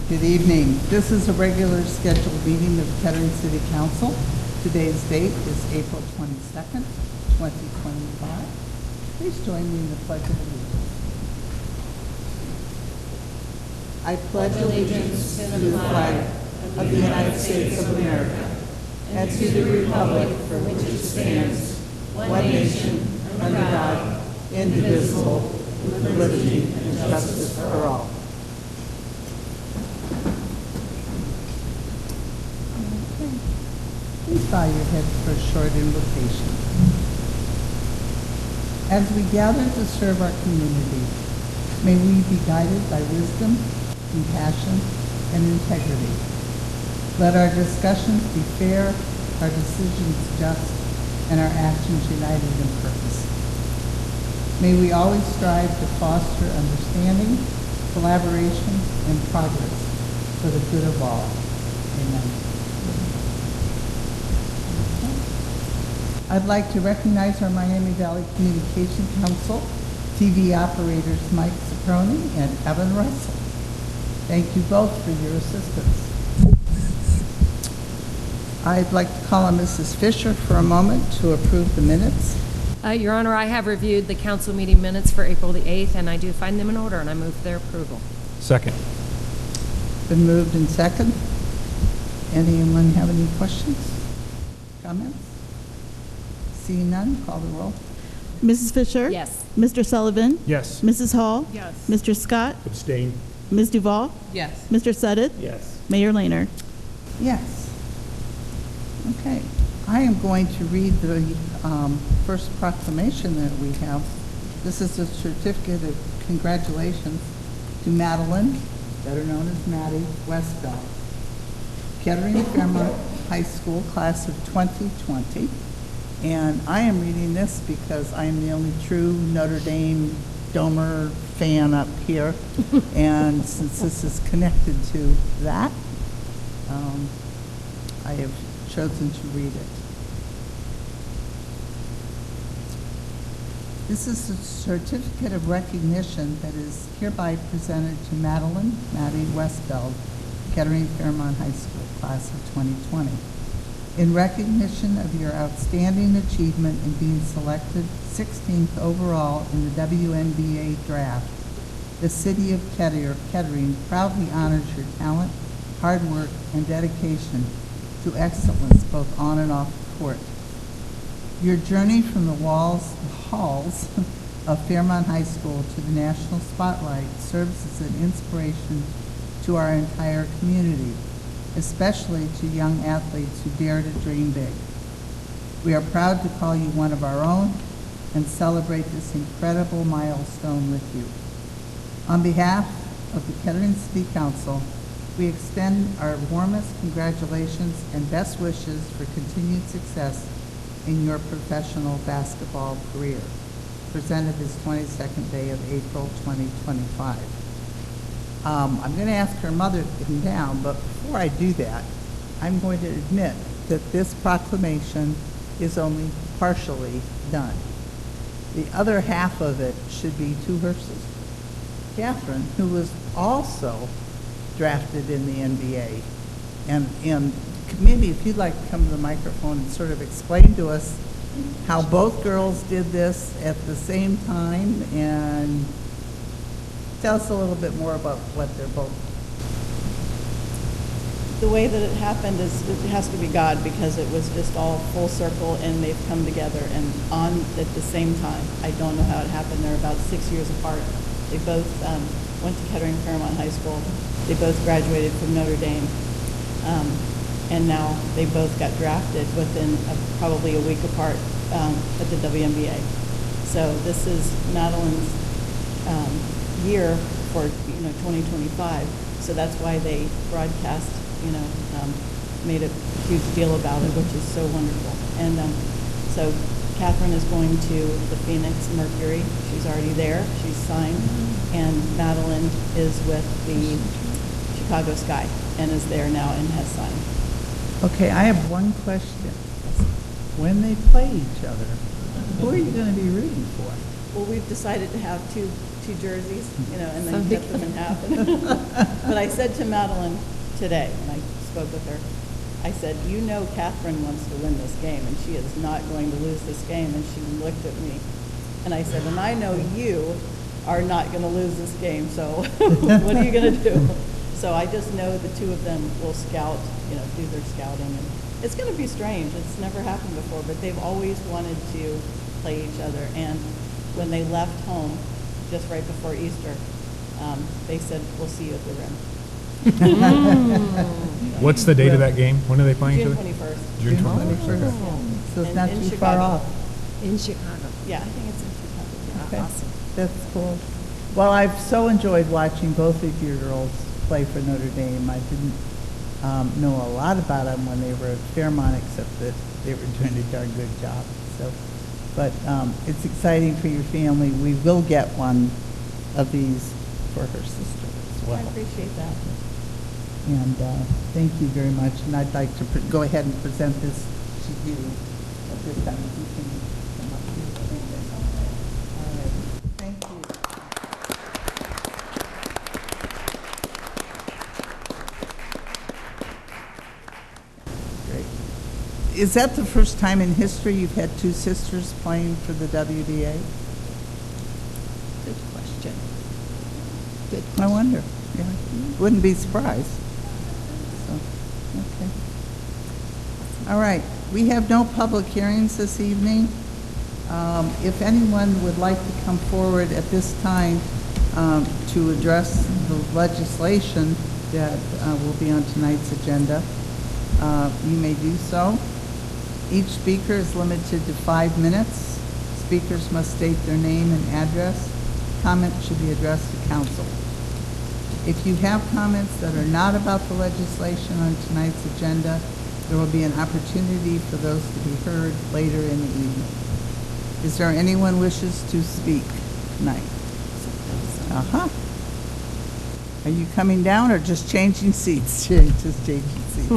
Good evening. This is a regular scheduled meeting of Kettering City Council. Today's date is April 22nd, 2025. Please join me in the Pledge of Allegiance. I pledge allegiance to the flag of the United States of America and to the republic for which it stands, one nation, under God, indivisible, with liberty and justice for all. Please bow your heads for a short invocation. As we gather to serve our community, may we be guided by wisdom, compassion, and integrity. Let our discussions be fair, our decisions just, and our actions united in purpose. May we always strive to foster understanding, collaboration, and progress for the good of all. Amen. I'd like to recognize our Miami Valley Communication Council TV operators Mike Ciproni and Evan Russell. Thank you both for your assistance. I'd like to call on Mrs. Fisher for a moment to approve the minutes. Your Honor, I have reviewed the council meeting minutes for April the 8th, and I do find them in order, and I move their approval. Second. Been moved and second. Anyone have any questions, comments? Seeing none, call the roll. Mrs. Fisher? Yes. Mr. Sullivan? Yes. Mrs. Hall? Yes. Mr. Scott? Abstain. Ms. Duvall? Yes. Mr. Suddeth? Yes. Mayor Lehner? Yes. Okay. I am going to read the first proclamation that we have. This is a certificate of congratulations to Madeline, better known as Maddie Westbell, Kettering Fairmont High School class of 2020. And I am reading this because I am the only true Notre Dame Domer fan up here. And since this is connected to that, I have chosen to read it. This is a certificate of recognition that is hereby presented to Maddie Westbeld, Kettering Fairmont High School, class of 2020. In recognition of your outstanding achievement in being selected 16th overall in the WNBA draft, the City of Kettering proudly honors your talent, hard work, and dedication to excellence both on and off the court. Your journey from the halls of Fairmont High School to the national spotlight serves as an inspiration to our entire community, especially to young athletes who dare to dream big. We are proud to call you one of our own and celebrate this incredible milestone with you. On behalf of the Kettering City Council, we extend our warmest congratulations and best wishes for continued success in your professional basketball career, presented this 22nd day of April 2025. I'm going to ask her mother to come down, but before I do that, I'm going to admit that this proclamation is only partially done. The other half of it should be to her sister, Catherine, who was also drafted in the NBA. And maybe if you'd like to come to the microphone and sort of explain to us how both girls did this at the same time, and tell us a little bit more about what they're both. The way that it happened is it has to be God, because it was just all full circle and they've come together and on at the same time. I don't know how it happened. They're about 6 years apart. They both went to Kettering Fairmont High School. They both graduated from Notre Dame. And now they both got drafted within probably a week apart at the WNBA. So this is Madeline's year for 2025. So that's why they broadcast, made a huge deal about it, which is so wonderful. And so Catherine is going to the Phoenix Mercury. She's already there. She's signed. And Madeline is with the Chicago Sky and is there now and has signed. Okay, I have one question. When they play each other, who are you going to be rooting for? well, we've decided to have two jerseys, you know, and then Something- cut them in half. But I said to Madeline today, when I spoke with her, I said, you know Catherine wants to win this game, and she is not going to lose this game. And she looked at me, and I said, and I know you are not going to lose this game, so what are you going to do? So I just know the two of them will scout, you know, do their scouting. And it's going to be strange. It's never happened before, but they've always wanted to play each other. And when they left home, just right before Easter, they said, we'll see you at the rim. What's the date of that game? When are they playing each June other? 21st. June June 21st. 21st. So it's In- not in too far Chicago. off. In Chicago. Yeah, I think it's in Chicago. Okay. Awesome. That's cool. Well, I've so enjoyed watching both of your girls play for Notre Dame. I didn't know a lot about them when they were at Fairmont, except that they were doing a darn good job. So, but it's exciting for your family. We will get one of these for her sister as I well. appreciate that. And thank you very much. And I'd like to go ahead and present this to you at this time. If you can come up here. All right. Thank you. Great. Is that the first time in history you've had two sisters playing for the WDA? Good question. Good I question. wonder. Yeah. Wouldn't be surprised. So, okay. All right. We have no public hearings this evening. If anyone would like to come forward at this time to address the legislation that will be on tonight's agenda, you may do so. Each speaker is limited to 5 minutes. Speakers must state their name and address. Comments should be addressed to council. If you have comments that are not about the legislation on tonight's agenda, there will be an opportunity for those to be heard later in the evening. Is there anyone wishes to speak tonight? Uh-huh. Are you coming down or just changing seats? Just changing seats.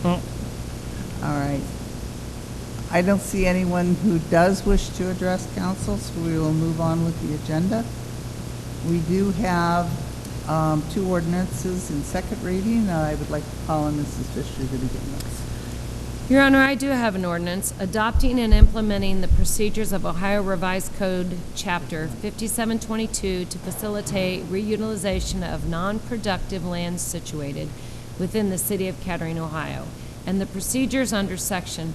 All right. I don't see anyone who does wish to address council, so we will move on with the agenda. We do have 2 ordinances in second reading. I would like to call on Mrs. Fisher to begin this. Your Honor, I do have an ordinance adopting and implementing the procedures of Ohio Revised Code, Chapter 5722, to facilitate reutilization of non-productive lands situated within the city of Kettering, Ohio, and the procedures under Section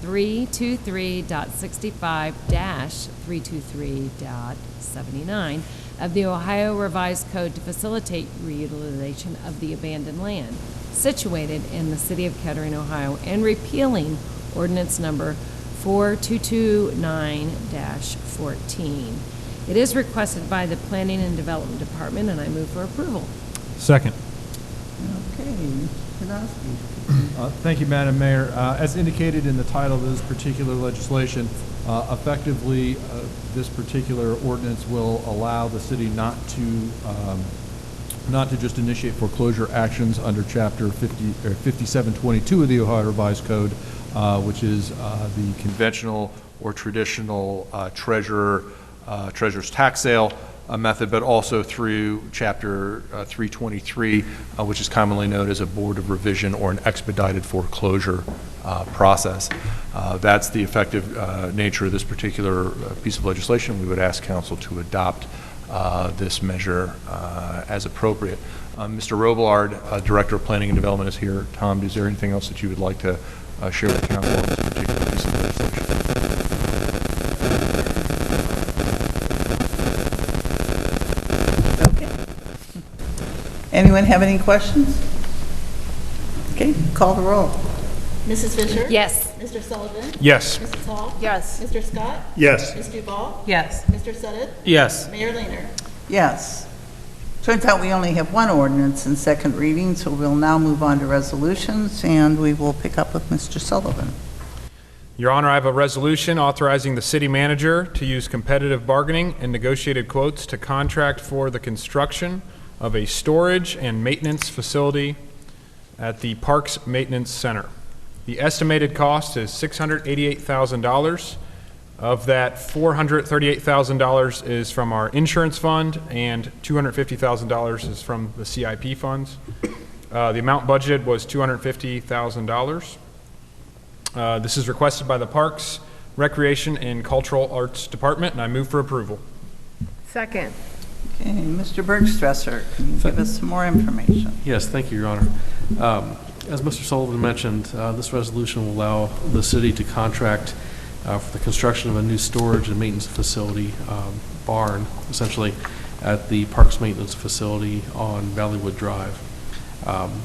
323.65-323.79 of the Ohio Revised Code to facilitate reutilization of the abandoned land situated in the city of Kettering, Ohio, and repealing ordinance number 4229-14. It is requested by the Planning and Development Department, and I move for approval. Second. Okay, Mr. Podolsky. Thank you, Madam Mayor. As indicated in the title of this particular legislation, effectively, this particular ordinance will allow the city not to just initiate foreclosure actions under Chapter 5722 of the Ohio Revised Code, which is the conventional or traditional treasurer's tax sale method, but also through Chapter 323, which is commonly known as a board of revision or an expedited foreclosure process. That's the effective nature of this particular piece of legislation. We would ask council to adopt this measure as appropriate. Mr. Robillard, Director of Planning and Development, is here. Tom, is there anything else that you would like to share with council on this particular piece of legislation? Okay. Anyone have any questions? Okay, call the roll. Mrs. Fisher? Yes. Mr. Sullivan? Yes. Mrs. Hall? Yes. Mr. Scott? Yes. Ms. Duval? Yes. Mr. Suddeth? Yes. Mayor Lehner? Yes. Turns out we only have 1 ordinance in second reading, so we'll now move on to resolutions, and we will pick up with Mr. Sullivan. Your Honor, I have a resolution authorizing the city manager to use competitive bargaining and negotiated quotes to contract for the construction of a storage and maintenance facility at the Parks Maintenance Center. The estimated cost is $688,000. Of that, $438,000 is from our insurance fund, and $250,000 is from the CIP funds. The amount budgeted was $250,000. This is requested by the Parks, Recreation, and Cultural Arts Department, and I move for approval. Second. Okay, Mr. Bergstresser, can you give us some more information? Yes, thank you, Your Honor. As Mr. Sullivan mentioned, this resolution will allow the city to contract for the construction of a new storage and maintenance facility, barn, essentially, at the Parks Maintenance Facility on Valleywood Drive.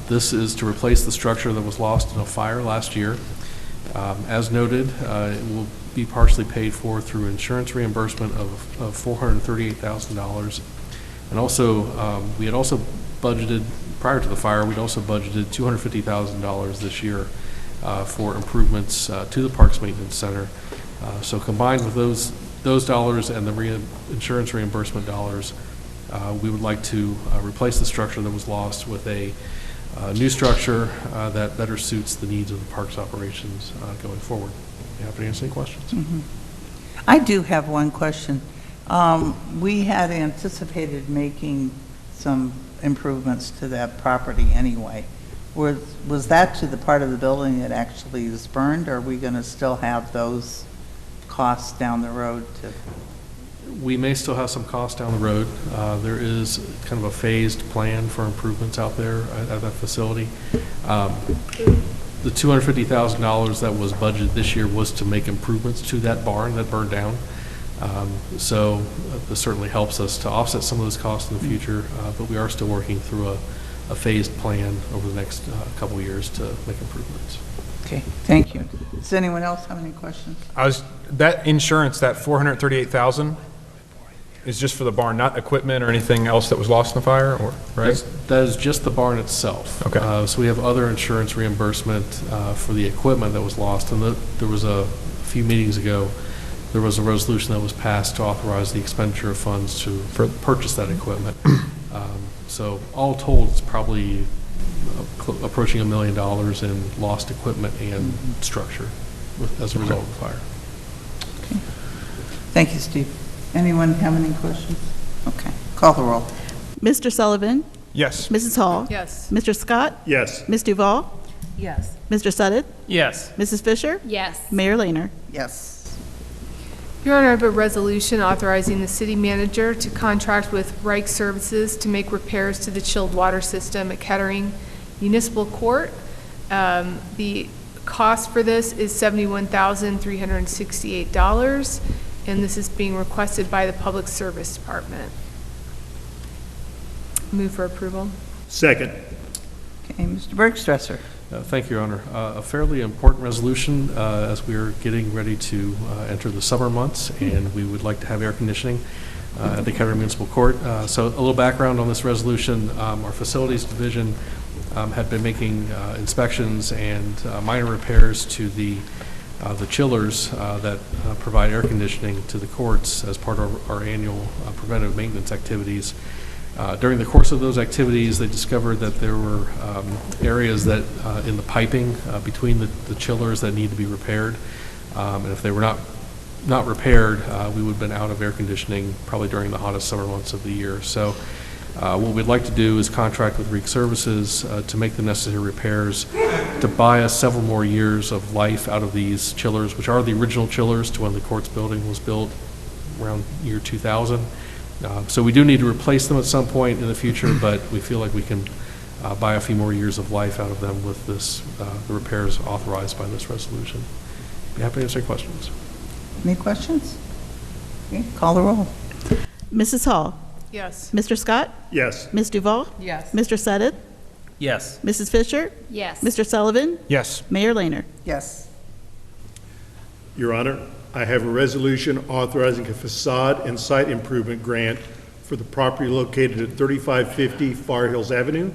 This is to replace the structure that was lost in a fire last year. As noted, it will be partially paid for through insurance reimbursement of $438,000. And also, we had also budgeted, prior to the fire, we'd also budgeted $250,000 this year for improvements to the Parks Maintenance Center. So combined with those dollars and the insurance reimbursement dollars, we would like to replace the structure that was lost with a new structure that better suits the needs of the parks operations going forward. You happy to answer any questions? I do have one question. We had anticipated making some improvements to that property anyway. Was that to the part of the building that actually is burned, or are we going to still have those costs down the road to? We may still have some costs down the road. There is kind of a phased plan for improvements out there at that facility. The $250,000 that was budgeted this year was to make improvements to that barn that burned down. So this certainly helps us to offset some of those costs in the future, but we are still working through a phased plan over the next couple of years to make improvements. Okay, thank you. Does anyone else have any questions? That insurance, that $438,000 is just for the barn, not equipment or anything else that was lost in the fire, or, right? That is just the barn itself. Okay. So we have other insurance reimbursement for the equipment that was lost. And there was a few meetings ago, there was a resolution that was passed to authorize the expenditure of funds to purchase that equipment. So all told, it's probably approaching $1 million in lost equipment and structure as a result of the fire. Okay. Thank you, Steve. Anyone have any questions? Okay, call the roll. Mr. Sullivan? Yes. Mrs. Hall? Yes. Mr. Scott? Yes. Ms. Duval? Yes. Mr. Sutton? Yes. Mrs. Fisher? Yes. Mayor Lehner? Yes. Your Honor, I have a resolution authorizing the city manager to contract with Reich Services to make repairs to the chilled water system at Kettering Municipal Court. The cost for this is $71,368, and this is being requested by the Public Service Department. Move for approval. Second. Okay, Mr. Bergstresser. Thank you, Your Honor. A fairly important resolution as we are getting ready to enter the summer months, and we would like to have air conditioning at the Kettering Municipal Court. So a little background on this resolution. Our facilities division had been making inspections and minor repairs to the chillers that provide air conditioning to the courts as part of our annual preventive maintenance activities. During the course of those activities, they discovered that there were areas that in the piping between the chillers that need to be repaired. And if they were not repaired, we would have been out of air conditioning probably during the hottest summer months of the year. So what we'd like to do is contract with Reich Services to make the necessary repairs to buy us several more years of life out of these chillers, which are the original chillers to when the courts building was built around year 2000. So we do need to replace them at some point in the future, but we feel like we can buy a few more years of life out of them with this, the repairs authorized by this resolution. Be happy to answer any questions. Any questions? Okay, call the roll. Mrs. Hall? Yes. Mr. Scott? Yes. Ms. Duval? Yes. Mr. Sutton? Yes. Mrs. Fisher? Yes. Mr. Sullivan? Yes. Mayor Lehner? Yes. Your Honor, I have a resolution authorizing a facade and site improvement grant for the property located at 3550 Far Hills Avenue.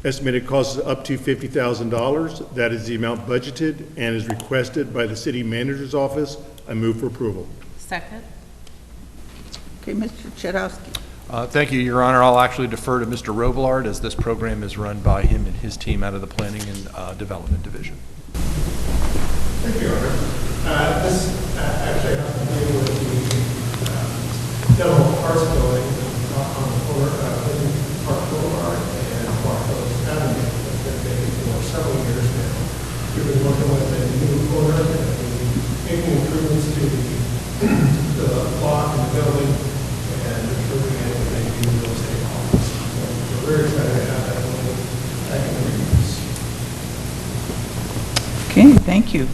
Estimated cost is up to $50,000. That is the amount budgeted and is requested by the city manager's office. I move for approval. Second. Okay, Mr. Chudowski. Thank you, Your Honor. I'll actually defer to Mr. Robillard as this program is run by him and his team out of the Planning and Development Division. Thank you, Your Honor. This actually has to do with the Dental Arts Building on the corner of Lincoln Park Boulevard and Barclay Avenue. It's been vacant for several years now. We've been working with a new owner and making improvements to the block and the building and improving it with a new real estate office. So we're very excited to have that building back in the use. Okay, thank you.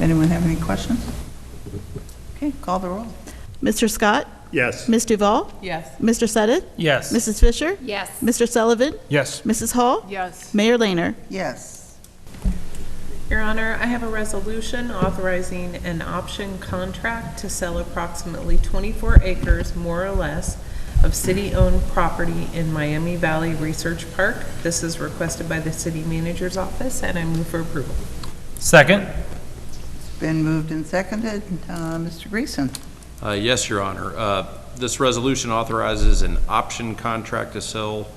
Anyone have any questions? Okay, call the roll. Mr. Scott? Yes. Ms. Duval? Yes. Mr. Suddeth? Yes. Mrs. Fisher? Yes. Mr. Sullivan? Yes. Mrs. Hall? Yes. Mayor Laner? Yes. Your Honor, I have a resolution authorizing an option contract to sell approximately 24 acres, more or less, of city-owned property in Miami Valley Research Park. This is requested by the city manager's office, and I move for approval. Second. It's been moved and seconded. Mr. Greason. Yes, Your Honor. This resolution authorizes an option contract to sell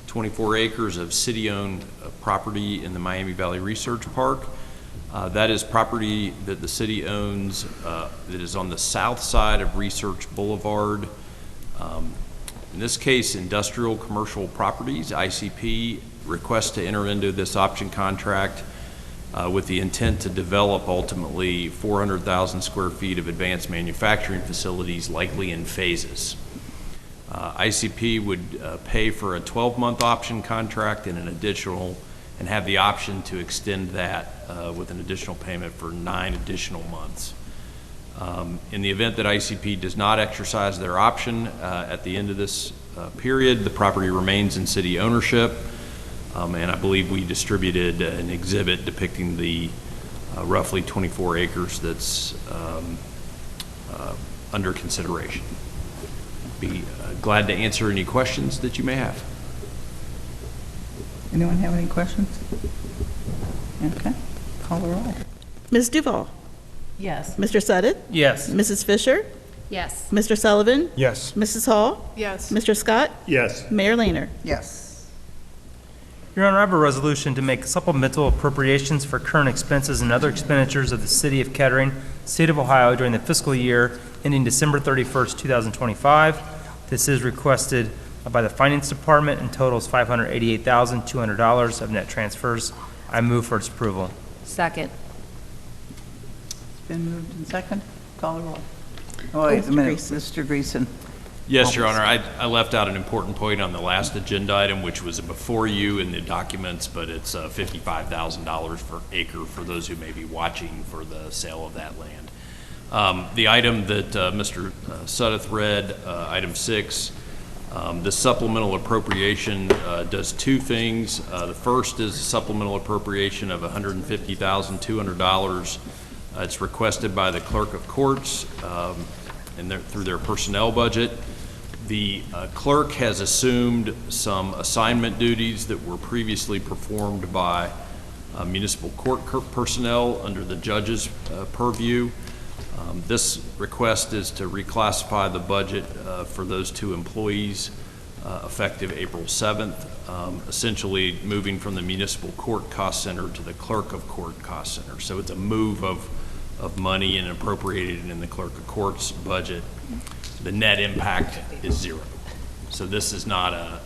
24 acres of city-owned property in the Miami Valley Research Park. That is property that the city owns that is on the south side of Research Boulevard. In this case, Industrial Commercial Properties, ICP, requests to enter into this option contract with the intent to develop ultimately 400,000 square feet of advanced manufacturing facilities, likely in phases. ICP would pay for a 12-month option contract and have the option to extend that with an additional payment for 9 additional months. In the event that ICP does not exercise their option at the end of this period, the property remains in city ownership. And I believe we distributed an exhibit depicting the roughly 24 acres that's under consideration. Be glad to answer any questions that you may have. Anyone have any questions? Okay, call the roll. Ms. Duval? Yes. Mr. Suddeth? Yes. Mrs. Fisher? Yes. Mr. Sullivan? Yes. Mrs. Hall? Yes. Mr. Scott? Yes. Mayor Laner? Yes. Your Honor, I have a resolution to make supplemental appropriations for current expenses and other expenditures of the City of Kettering, State of Ohio during the fiscal year ending December 31st, 2025. This is requested by the Finance Department and totals $588,200 of net transfers. I move for its approval. Second. It's been moved and seconded. Call the roll. Oh, wait a Mr. minute, Greason. Mr. Greason. Yes, Your Honor. I left out an important point on the last agenda item, which was before you in the documents, but it's $55,000 per acre for those who may be watching for the sale of that land. The item that Mr. Suddeth read, item 6, this supplemental appropriation does two things. The first is a supplemental appropriation of $150,200. It's requested by the clerk of courts through their personnel budget. The clerk has assumed some assignment duties that were previously performed by municipal court personnel under the judge's purview. This request is to reclassify the budget for those two employees effective April 7th, essentially moving from the municipal court cost center to the clerk of court cost center. So it's a move of money and appropriated in the clerk of court's budget. The net impact is zero. So this is not a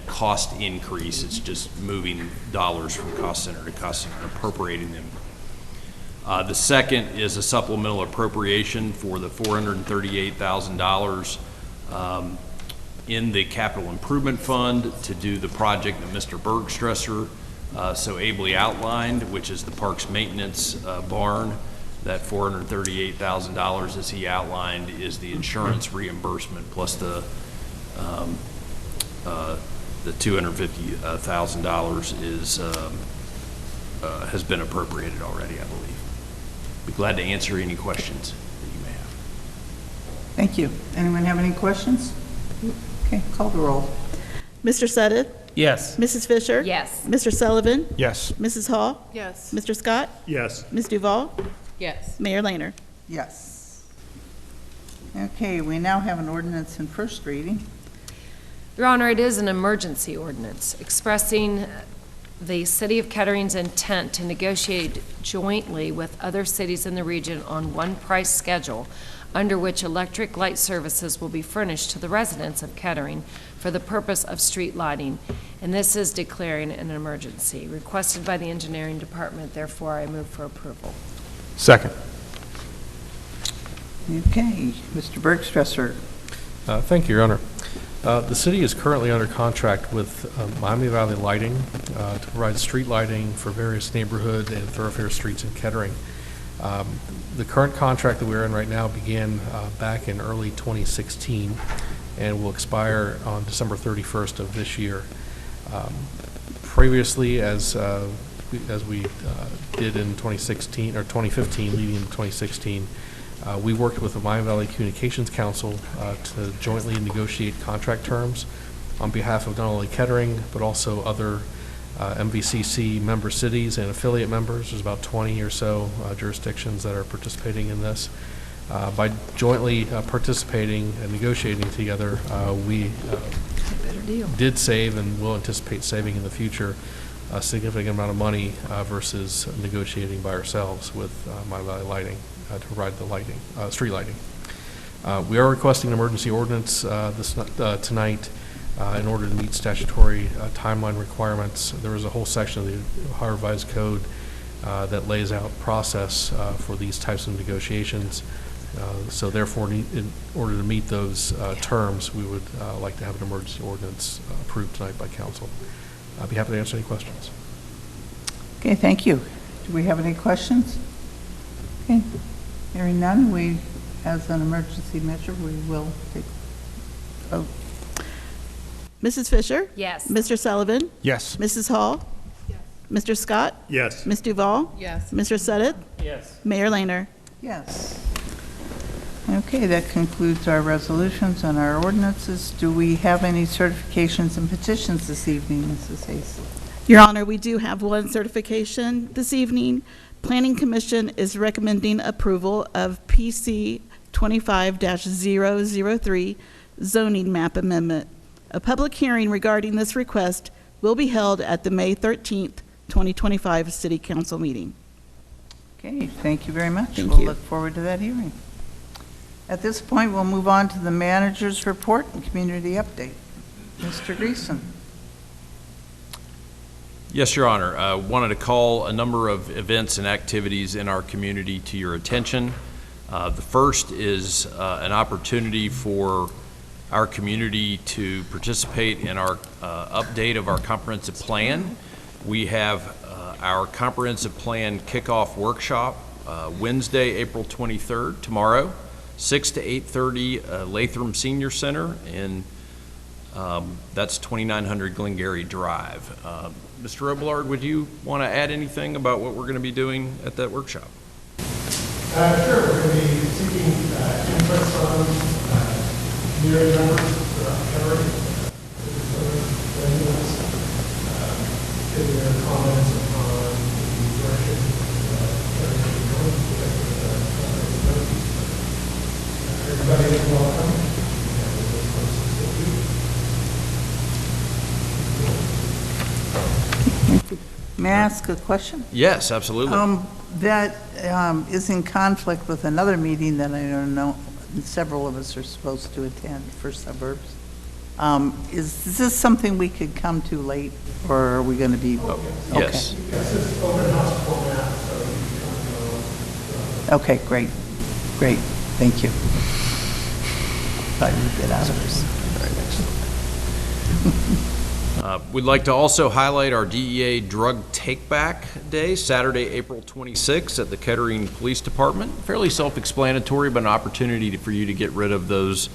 cost increase. It's just moving dollars from cost center to cost center, appropriating them. The second is a supplemental appropriation for the $438,000 in the capital improvement fund to do the project that Mr. Bergstresser so ably outlined, which is the parks maintenance barn. That $438,000, as he outlined, is the insurance reimbursement plus the $250,000 has been appropriated already, I believe. Be glad to answer any questions that you may have. Thank you. Anyone have any questions? Okay, call the roll. Mr. Suddeth? Yes. Mrs. Fisher? Yes. Mr. Sullivan? Yes. Mrs. Hall? Yes. Mr. Scott? Yes. Ms. Duval? Yes. Mayor Laner? Yes. Okay, we now have an ordinance in first reading. Your Honor, it is an emergency ordinance expressing the City of Kettering's intent to negotiate jointly with other cities in the region on one price schedule under which electric light services will be furnished to the residents of Kettering for the purpose of street lighting, and this is declaring an emergency. Requested by the Engineering Department, therefore I move for approval. Second. Okay, Mr. Bergstresser. Thank you, Your Honor. The city is currently under contract with Miami Valley Lighting to provide street lighting for various neighborhood and thoroughfare streets in Kettering. The current contract that we're in right now began back in early 2016 and will expire on December 31st of this year. Previously, as we did in 2016 or 2015, leading into 2016, we worked with the Miami Valley Communications Council to jointly negotiate contract terms on behalf of not only Kettering, but also other MVCC member cities and affiliate members. There's about 20 or so jurisdictions that are participating in this. By jointly participating and negotiating together, we did save and will anticipate saving in the future a significant amount of money versus negotiating by ourselves with Miami Valley Lighting to provide the lighting, street lighting. We are requesting an emergency ordinance tonight in order to meet statutory timeline requirements. There is a whole section of the Ohio Revised Code that lays out process for these types of negotiations. So therefore, in order to meet those terms, we would like to have an emergency ordinance approved tonight by council. I'd be happy to answer any questions. Okay, thank you. Do we have any questions? Okay, hearing none, we, as an emergency measure, we will take vote. Mrs. Fisher? Yes. Mr. Sullivan? Yes. Mrs. Hall? Yes. Mr. Scott? Yes. Ms. Duval? Yes. Mr. Suddeth? Yes. Mayor Laner? Yes. Okay, that concludes our resolutions and our ordinances. Do we have any certifications and petitions this evening, Mrs. Hayes? Your Honor, we do have one certification this evening. Planning Commission is recommending approval of PC 25-003 zoning map amendment. A public hearing regarding this request will be held at the May 13th, 2025 City Council meeting. Okay, thank you very much. Thank We'll you. look forward to that hearing. At this point, we'll move on to the manager's report and community update. Mr. Greason. Yes, Your Honor. I wanted to call a number of events and activities in our community to your attention. The first is an opportunity for our community to participate in our update of our comprehensive plan. We have our comprehensive plan kickoff workshop Wednesday, April 23rd, tomorrow, 6 to 8:30, Latham Senior Center, and that's 2900 Glengarry Drive. Mr. Robillard, would you want to add anything about what we're going to be doing at that workshop? Sure, we're going to be seeking input from community members throughout Kettering, getting their comments upon the direction Kettering should be going. Everybody is welcome. And this process will be. May I ask a question? Yes, absolutely. That is in conflict with another meeting that I don't know, several of us are supposed to attend for suburbs. Is this something we could come to late, or are we going to be? Yes. Yes, it's open house format, so you can come. Okay, great, great, thank you. Thought you'd get out of this. We'd like to also highlight our DEA Drug Take-Back Day, Saturday, April 26th at the Kettering Police Department. Fairly self-explanatory, but an opportunity for you to get rid of those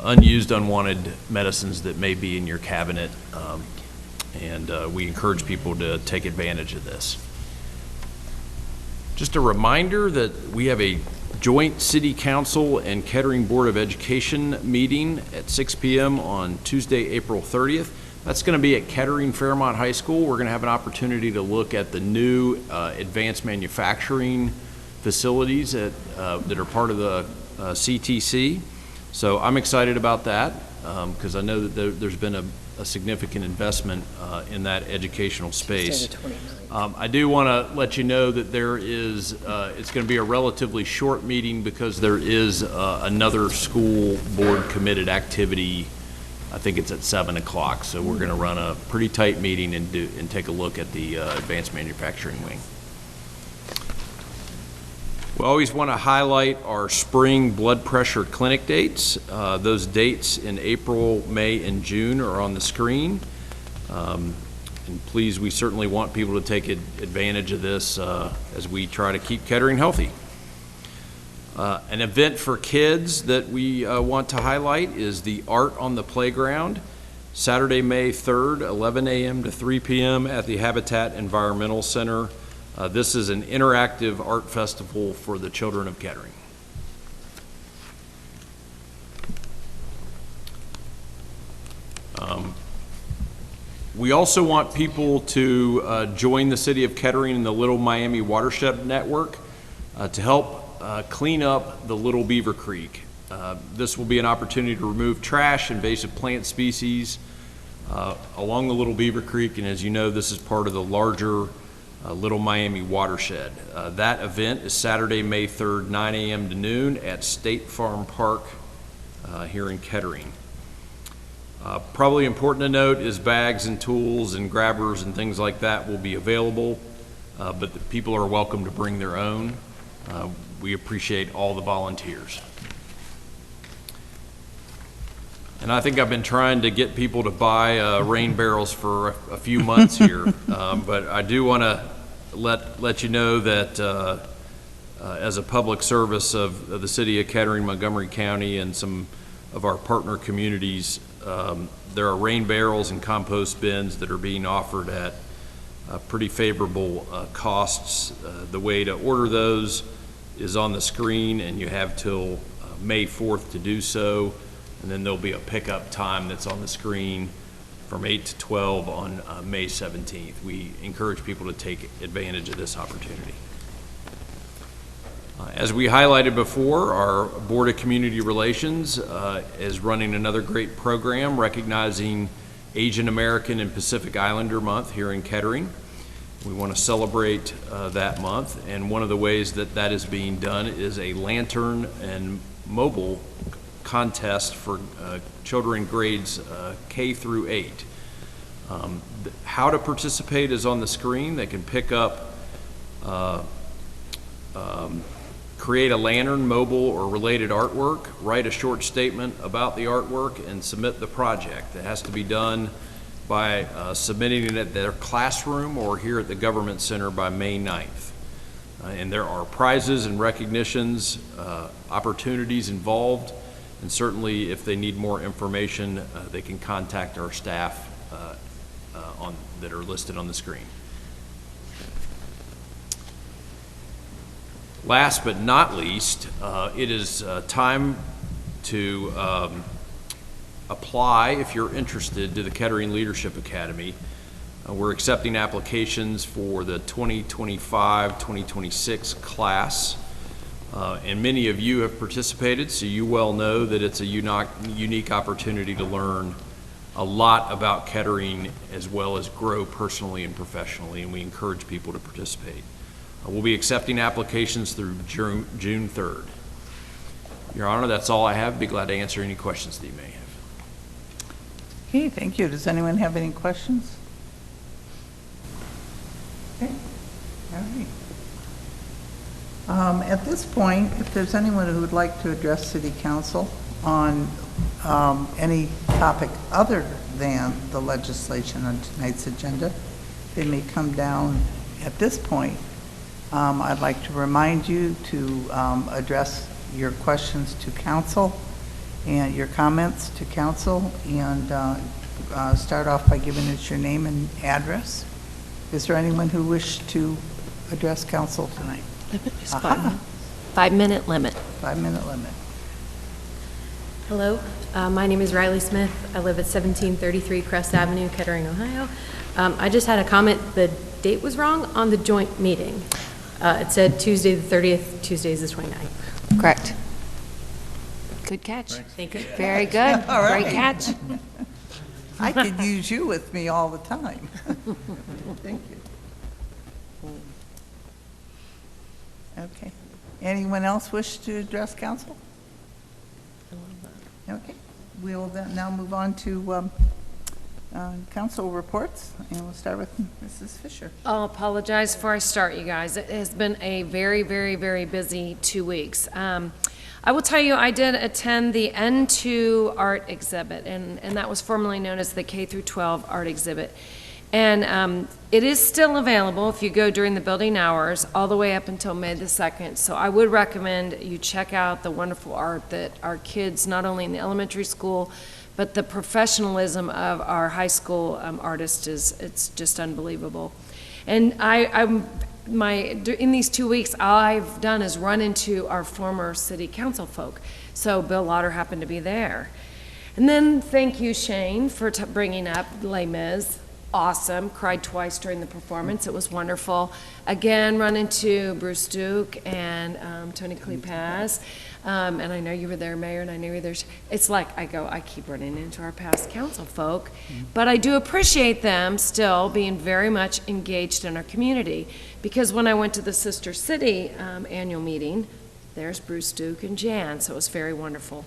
unused, unwanted medicines that may be in your cabinet, and we encourage people to take advantage of this. Just a reminder that we have a joint City Council and Kettering Board of Education meeting at 6 p.m. on Tuesday, April 30th. That's going to be at Kettering Fairmont High School. We're going to have an opportunity to look at the new advanced manufacturing facilities that are part of the CTC. So I'm excited about that. because I know that there's been a significant investment in that educational space. I do want to let you know that there is, it's going to be a relatively short meeting because there is another school board committed activity. I think it's at 7 o'clock, so we're going to run a pretty tight meeting and take a look at the advanced manufacturing wing. We always want to highlight our spring blood pressure clinic dates. Those dates in April, May, and June are on the screen. And please, we certainly want people to take advantage of this as we try to keep Kettering healthy. An event for kids that we want to highlight is the Art on the Playground, Saturday, May 3rd, 11 a.m. to 3 p.m. at the Habitat Environmental Center. This is an interactive art festival for the children of Kettering. We also want people to join the City of Kettering in the Little Miami Watershed Network to help clean up the Little Beaver Creek. This will be an opportunity to remove trash, invasive plant species along the Little Beaver Creek, and as you know, this is part of the larger Little Miami Watershed. That event is Saturday, May 3rd, 9 a.m. to noon at State Farm Park here in Kettering. Probably important to note is bags and tools and grabbers and things like that will be available, but the people are welcome to bring their own. We appreciate all the volunteers. And I think I've been trying to get people to buy rain barrels for a few months here, but I do want to let you know that as a public service of the City of Kettering, Montgomery County, and some of our partner communities, there are rain barrels and compost bins that are being offered at pretty favorable costs. The way to order those is on the screen, and you have till May 4th to do so, and then there'll be a pickup time that's on the screen from 8 to 12 on May 17th. We encourage people to take advantage of this opportunity. As we highlighted before, our Board of Community Relations is running another great program recognizing Asian American and Pacific Islander Month here in Kettering. We want to celebrate that month, and one of the ways that is being done is a lantern and mobile contest for children grades K through 8. How to participate is on the screen. They can pick up create a lantern, mobile, or related artwork, write a short statement about the artwork, and submit the project. It has to be done by submitting it at their classroom or here at the Government Center by May 9th. And there are prizes and recognitions, opportunities involved, and certainly if they need more information, they can contact our staff that are listed on the screen. Last but not least, it is time to apply if you're interested to the Kettering Leadership Academy. We're accepting applications for the 2025-2026 class, and many of you have participated, so you well know that it's a unique opportunity to learn a lot about Kettering as well as grow personally and professionally, and we encourage people to participate. We'll be accepting applications through June 3rd. Your Honor, that's all I have. Be glad to answer any questions that you may have. Okay, thank you. Does anyone have any questions? Okay, all right. At this point, if there's anyone who would like to address City Council on any topic other than the legislation on tonight's agenda, they may come down at this point. I'd like to remind you to address your questions to council and your comments to council, and start off by giving us your name and address. Is there anyone who wished to address council tonight? Limit is 5 minutes. 5-minute limit. 5-minute limit. Hello, my name is Riley Smith. I live at 1733 Crest Avenue, Kettering, Ohio. I just had a comment. The date was wrong on the joint meeting. It said Tuesday the 30th, Tuesday is the 29th. Correct. Good catch. Thank you. Very good. All right. Great catch. I could use you with me all the time. Thank you. Okay. Anyone else wish to address council? Okay. We'll then now move on to council reports, and we'll start with Mrs. Fisher. I'll apologize before I start, you guys. It has been a very, very, very busy 2 weeks. I will tell you, I did attend the N2 art exhibit, and that was formerly known as the K through 12 art exhibit. And it is still available if you go during the building hours, all the way up until May the 2nd. So I would recommend you check out the wonderful art that our kids, not only in the elementary school, but the professionalism of our high school artists it's just unbelievable. And in these 2 weeks, all I've done is run into our former city council folk. So Bill Lauder happened to be there. And then thank you, Shane, for bringing up Les Mis. Awesome. Cried twice during the performance. It was wonderful. Again, run into Bruce Duke and Tony Klipaz. And I know you were there, Mayor, and I know you were there. It's like I keep running into our past council folk, but I do appreciate them still being very much engaged in our community, because when I went to the Sister City annual meeting, there's Bruce Duke and Jan, so it was very wonderful.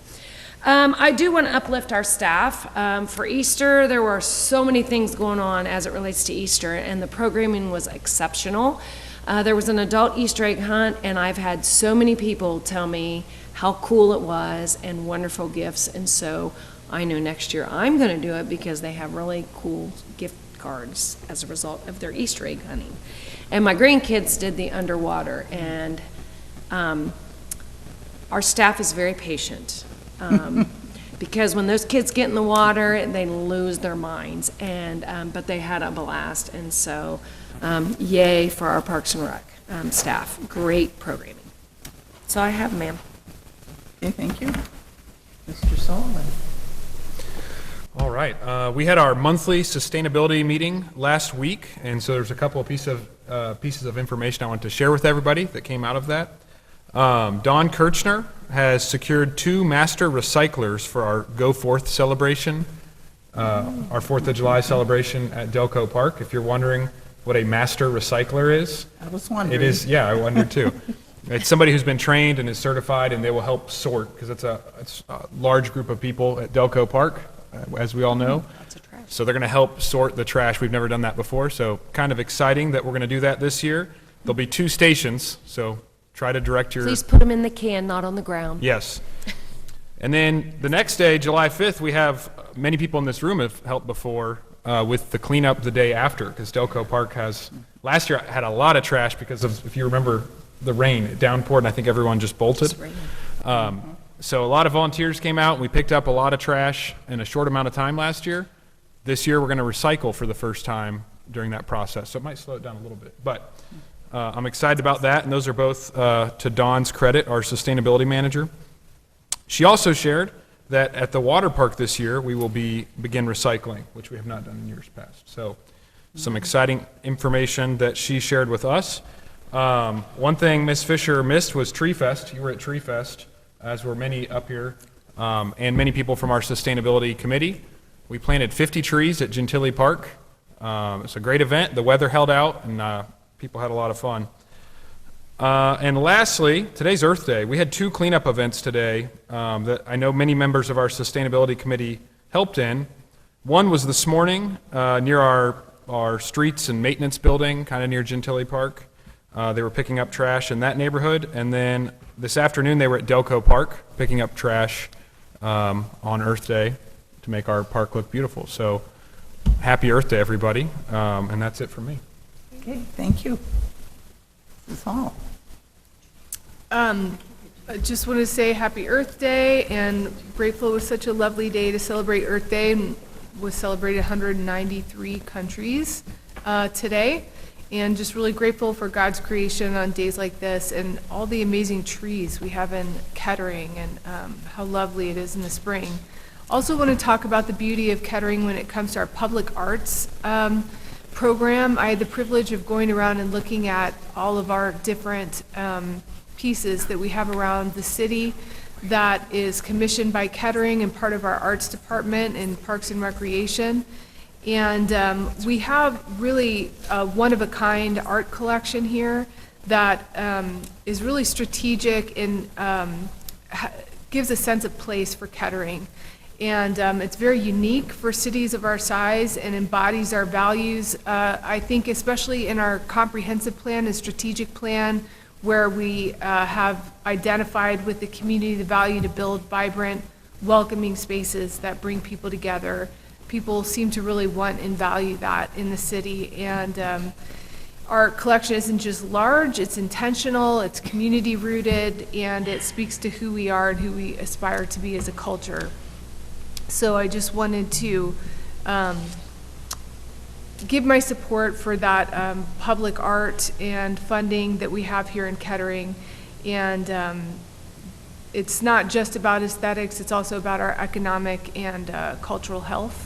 I do want to uplift our staff. For Easter, there were so many things going on as it relates to Easter, and the programming was exceptional. There was an adult Easter egg hunt, and I've had so many people tell me how cool it was and wonderful gifts, and so I know next year I'm going to do it because they have really cool gift cards as a result of their Easter egg hunting. And my grandkids did the underwater, and our staff is very patient. Because when those kids get in the water, they lose their minds, and but they had a blast, and so yay for our Parks and Rec staff. Great programming. So I have, ma'am. Okay, thank you. Mr. Sullivan. All right. We had our monthly sustainability meeting last week, and so there's a couple of pieces of information I want to share with everybody that came out of that. Don Kirchner has secured 2 master recyclers for our Go Forth celebration, our 4th of July celebration at Delco Park. If you're wondering what a master recycler is, I was wondering. it is, yeah, I wondered too. It's somebody who's been trained and is certified, and they will help sort, because it's a large group of people at Delco Park, as we all know. So they're going to help sort the trash. We've never done that before, so kind of exciting that we're going to do that this year. There'll be 2 stations, so try to direct your... Please put them in the can, not on the ground. Yes. And then the next day, July 5th, we have many people in this room have helped before with the cleanup the day after, because Delco Park has, last year had a lot of trash because of, if you remember, the rain. It downpoured, and I think everyone just bolted. So a lot of volunteers came out, and we picked up a lot of trash in a short amount of time last year. This year, we're going to recycle for the first time during that process, so it might slow it down a little bit. But I'm excited about that, and those are both to Dawn's credit, our sustainability manager. She also shared that at the water park this year, we will begin recycling, which we have not done in years past. So some exciting information that she shared with us. One thing Ms. Fisher missed was Tree Fest. You were at Tree Fest, as were many up here, and many people from our sustainability committee. We planted 50 trees at Gentilly Park. It's a great event. The weather held out, and people had a lot of fun. And lastly, today's Earth Day. We had 2 cleanup events today that I know many members of our sustainability committee helped in. One was this morning near our streets and maintenance building, kind of near Gentilly Park. They were picking up trash in that neighborhood. And then this afternoon, they were at Delco Park picking up trash on Earth Day to make our park look beautiful. So happy Earth Day, everybody. And that's it for me. Okay, thank you. That's all. I just want to say Happy Earth Day, and grateful it was such a lovely day to celebrate Earth Day, and was celebrated 193 countries today, and just really grateful for God's creation on days like this, and all the amazing trees we have in Kettering, and how lovely it is in the spring. Also want to talk about the beauty of Kettering when it comes to our public arts program. I had the privilege of going around and looking at all of our different pieces that we have around the city. that is commissioned by Kettering and part of our arts department in Parks and Recreation. And we have really a one-of-a-kind art collection here that is really strategic and gives a sense of place for Kettering. And it's very unique for cities of our size and embodies our values. I think especially in our comprehensive plan and strategic plan, where we have identified with the community the value to build vibrant, welcoming spaces that bring people together. People seem to really want and value that in the city. And our collection isn't just large, it's intentional, it's community rooted, and it speaks to who we are and who we aspire to be as a culture. So I just wanted to give my support for that public art and funding that we have here in Kettering. And it's not just about aesthetics, it's also about our economic and cultural health.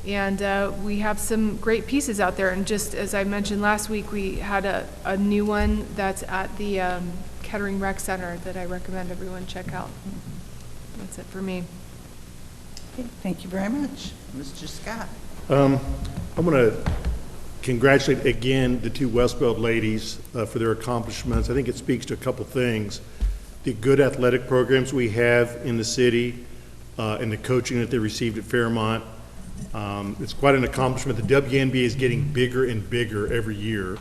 And we have some great pieces out there. And just as I mentioned last week, we had a new one that's at the Kettering Rec Center that I recommend everyone check out. That's it for me. Okay, thank you very much. Mr. Scott. I'm going to congratulate again the two Westbeld ladies for their accomplishments. I think it speaks to a couple things. The good athletic programs we have in the city and the coaching that they received at Fairmont. It's quite an accomplishment. The WNBA is getting bigger and bigger every year,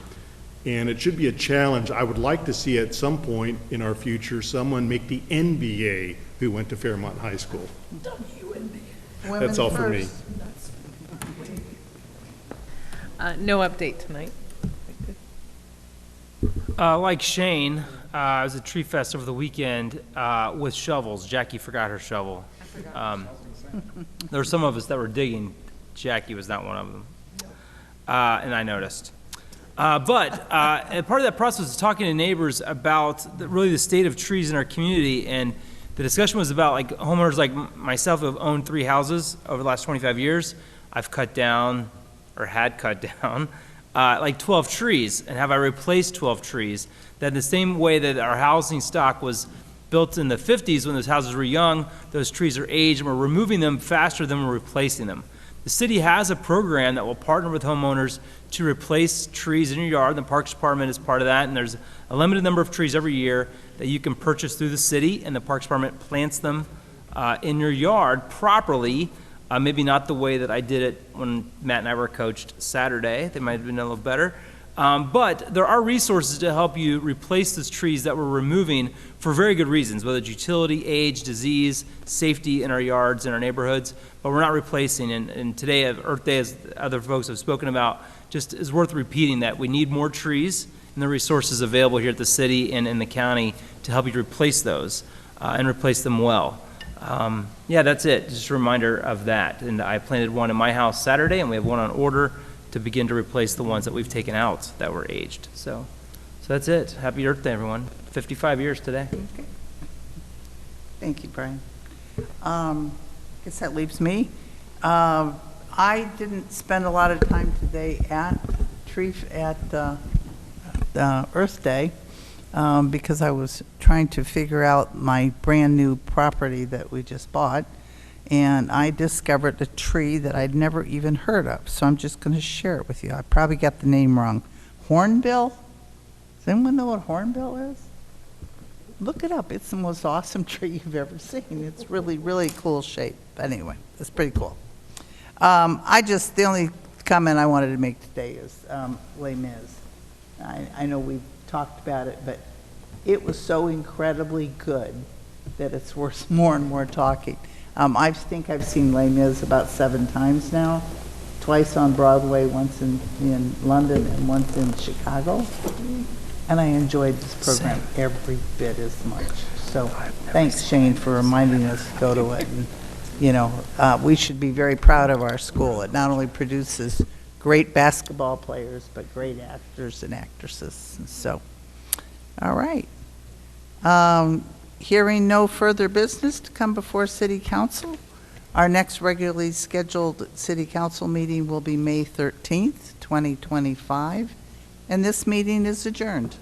and it should be a challenge. I would like to see at some point in our future someone make the NBA who went to Fairmont High School. WNBA. That's all for me. No update tonight. Like Shane, I was at Tree Fest over the weekend with shovels. Jackie forgot her shovel. There were some of us that were digging. Jackie was not one of them. And I noticed. But and part of that process was talking to neighbors about really the state of trees in our community. And the discussion was about like homeowners like myself who have owned 3 houses over the last 25 years. I've cut down, or had cut down, like 12 trees. And have I replaced 12 trees? That in the same way that our housing stock was built in the 50s when those houses were young, those trees are aged, and we're removing them faster than we're replacing them. The city has a program that will partner with homeowners to replace trees in your yard. The Parks Department is part of that, and there's a limited number of trees every year that you can purchase through the city, and the Parks Department plants them in your yard properly. Maybe not the way that I did it when Matt and I were coached Saturday. They might have been a little better. But there are resources to help you replace those trees that we're removing for very good reasons, whether it's utility, age, disease, safety in our yards, in our neighborhoods, but we're not replacing. And today, Earth Day, as other folks have spoken about, just is worth repeating that we need more trees and the resources available here at the city and in the county to help you replace those and replace them well. Yeah, that's it. Just a reminder of that. And I planted one in my house Saturday, and we have one on order to begin to replace the ones that we've taken out that were aged. So that's it. Happy Earth Day, everyone. 55 years today. Okay. Thank you, Brian. Guess that leaves me. I didn't spend a lot of time today at Earth Day because I was trying to figure out my brand new property that we just bought. And I discovered a tree that I'd never even heard of, so I'm just going to share it with you. I probably got the name wrong. Hornbill? Does anyone know what hornbill is? Look it up. It's the most awesome tree you've ever seen. It's really, really cool shape. But anyway, it's pretty cool. The only comment I wanted to make today is Les Mis. I know we've talked about it, but it was so incredibly good that it's worth more and more talking. I think I've seen Les Mis about 7 times now, twice on Broadway, once in London and once in Chicago. And I enjoyed this program every bit as much. So thanks, Shane, for reminding us to go to it. And, we should be very proud of our school. It not only produces great basketball players, but great actors and actresses. So, all right. Hearing no further business to come before City Council, our next regularly scheduled City Council meeting will be May 13th, 2025, and this meeting is adjourned.